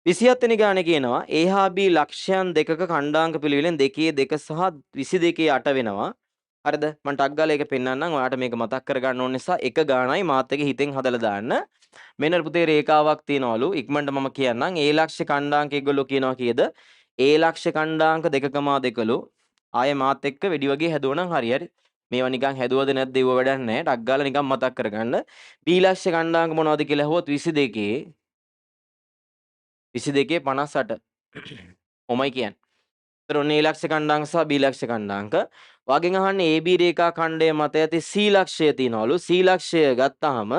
විසිහත් වෙනි ගානේ කියනවා A හා B ලක්ෂයන් දෙකක ඛණ්ඩාංක පිළිවෙලෙන් 2 2 සහ 22 8 වෙනවා. හරිද? මම ටක් ගාලා ඒක පෙන්නන්නම්. ඔයාලට මේක මතක් කරගන්න ඕන නිසා එක ගානයි මාත් එක හිතෙන් හදලා දාන්න. මෙන්න පුතේ රේඛාවක් තියනවලු. ඉක්මනට මම කියන්නම්. A ලක්ෂ ඛණ්ඩාංක ඒගොල්ලෝ කියනවා කීයද? A ලක්ෂ ඛණ්ඩාංක 2,2ලු. ආයේ මාත් එක්ක වෙඩි වගේ හැදුවනම් හරි හරි. මේවා නිකන් හැදුවද නැද්ද ඒව වැඩක් නැහැ. ටක් ගාලා නිකන් මතක් කරගන්න. B ලක්ෂ ඛණ්ඩාංක මොනවද කියලා ඇහුවොත් 22 22 58 ඔමයි කියන්නේ. ඒතර ඔන්න A ලක්ෂ ඛණ්ඩාංක සහ B ලක්ෂ ඛණ්ඩාංක. වගෙන් අහන්නේ AB රේඛා ඛණ්ඩය මත ඇති C ලක්ෂය තියනවලු. C ලක්ෂය ගත්තාම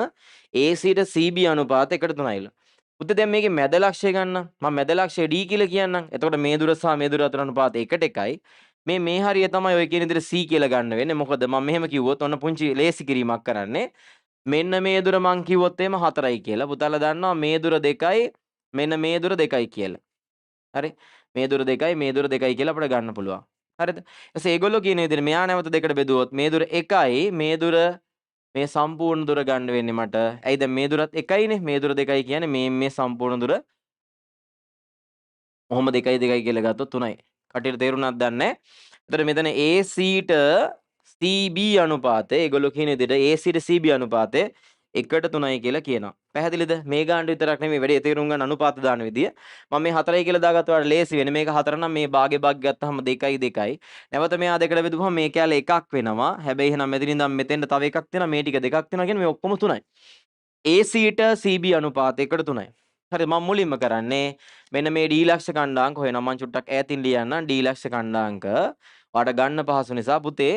AC ට CB අනුපාත 1:3යිලු. පුතේ දැන් මේකේ මැද ලක්ෂය ගන්න. මම මැද ලක්ෂය D කියලා කියන්නම්. එතකොට මේ දුර සහ මේ දුර අතර අනුපාත 1:1යි. මේ හරිය තමයි ඔය කියන විදිහට C කියලා ගන්න වෙන්නේ. මොකද මම මෙහෙම කිව්වොත් ඔන්න පුංචි ලේසි කිරීමක් කරන්නේ. මෙන්න මේ දුර මං කිව්වොත් එහෙම 4යි කියලා. පුතාලා දන්නවා මේ දුර 2යි මෙන්න මේ දුර 2යි කියලා. හරි. මේ දුර 2යි මේ දුර 2යි කියලා අපිට ගන්න පුළුවන්. හරිද? ඊට ඒගොල්ලෝ කියන විදිහට මෙයා නැවත දෙකට බෙදුවොත් මේ දුර 1යි මේ දුර මේ සම්පූර්ණ දුර ගන්න වෙන්නේ මට. ඇයි දැන් මේ දුරත් 1යිනේ මේ දුර 2යි කියන්නේ මේ සම්පූර්ණ දුර. ඔහොම 2යි 2යි කියලා ගත්තොත් 3යි. කටියට තේරුණාද දන්නේ නැහැ. එතකොට මෙතන AC ට CB අනුපාතය ඒගොල්ලෝ කියන විදිහට AC ට CB අනුපාතය 1:3යි කියලා කියනවා. පැහැදිලිද? මේ ගානට විතරක් නෙමෙයි වැඩි තේරුම් ගන්න අනුපාත දාන විදිය. මම මේ 4යි කියලා දාගත්ත වල ලේසි වෙන්නේ. මේක 4 නම් මේ භාගේ භාග ගත්තාම 2යි 2යි. නැවත මෙයා දෙකට බෙදුවම මේ කැල එකක් වෙනවා. හැබැයි එහෙනම් මෙතනින් ඉඳන් මෙතෙන්ට තව එකක් තියෙනවා. මේ ටික දෙකක් තියෙනවා කියන්නේ මේ ඔක්කොම 3යි. AC ට CB අනුපාතය 1:3යි. හරි මම මුලින්ම කරන්නේ මෙන්න මේ D ලක්ෂ ඛණ්ඩාංක හොයනවා. මම චුට්ටක් ඈතින් ලියන්නම් D ලක්ෂ ඛණ්ඩාංක. ඔයාලට ගන්න පහසු නිසා පුතේ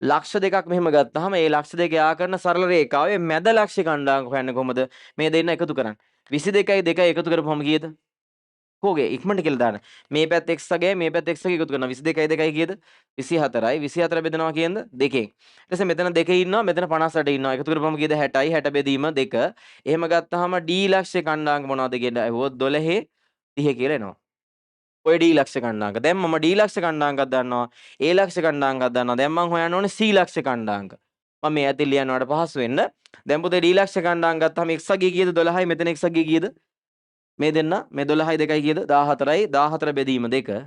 ලක්ෂ දෙකක් මෙහෙම ගත්තාම ඒ ලක්ෂ දෙක යා කරන සරල රේඛාවේ මැද ලක්ෂ ඛණ්ඩාංක හොයන්නේ කොහොමද? මේ දෙන්න එකතු කරන්න. 22යි 2යි එකතු කරපුවම කීයද? කෝගේ ඉක්මනට කියලා දාන්න. මේ පැත්ත x අගයයි මේ පැත්ත x අගය එකතු කරනවා. 22යි 2යි කීයද? 24යි. 24 බෙදනවා කියනද? 2කින්. ඊට පස්සේ මෙතන 2 ඉන්නවා මෙතන 58 ඉන්නවා. එකතු කරපුවම කීයද? 60යි. 60 බෙදීම 2. එහෙම ගත්තාම D ලක්ෂ ඛණ්ඩාංක මොනවද කියලා අහුවොත් 12 30 කියලා එනවා. ඔය D ලක්ෂ ඛණ්ඩාංක. දැන් මම D ලක්ෂ ඛණ්ඩාංකයක් දන්නවා. A ලක්ෂ ඛණ්ඩාංකයක් දන්නවා. දැන් මම හොයන්න ඕනේ C ලක්ෂ ඛණ්ඩාංක. මම මේ ඇතින් ලියනවාට පහසු වෙන්න. දැන් පුතේ D ලක්ෂ ඛණ්ඩාංක ගත්තාම x අගය කීයද? 12යි. මෙතන x අගය කීයද? මේ දෙන්න මේ 12යි 2යි කීයද? 14යි. 14 බෙදීම 2.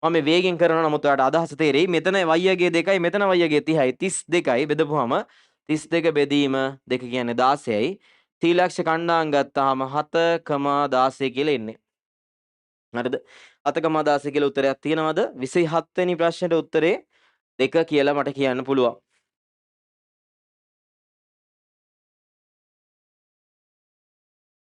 මම මේ වේගෙන් කරනවා නමුත් ඔයාලට අදහස තේරෙයි. මෙතන y අගය 2යි මෙතන y අගය 30යි. 32යි බෙදපුවාම 32 බෙදීම 2 කියන්නේ 16යි. C ලක්ෂ ඛණ්ඩාංක ගත්තාම 7,16 කියලා එන්නේ. හරිද? 7,16 කියලා උත්තරයක් තියෙනවද? 27 වෙනි ප්‍රශ්නෙට උත්තරේ 2 කියලා මට කියන්න පුළුවන්.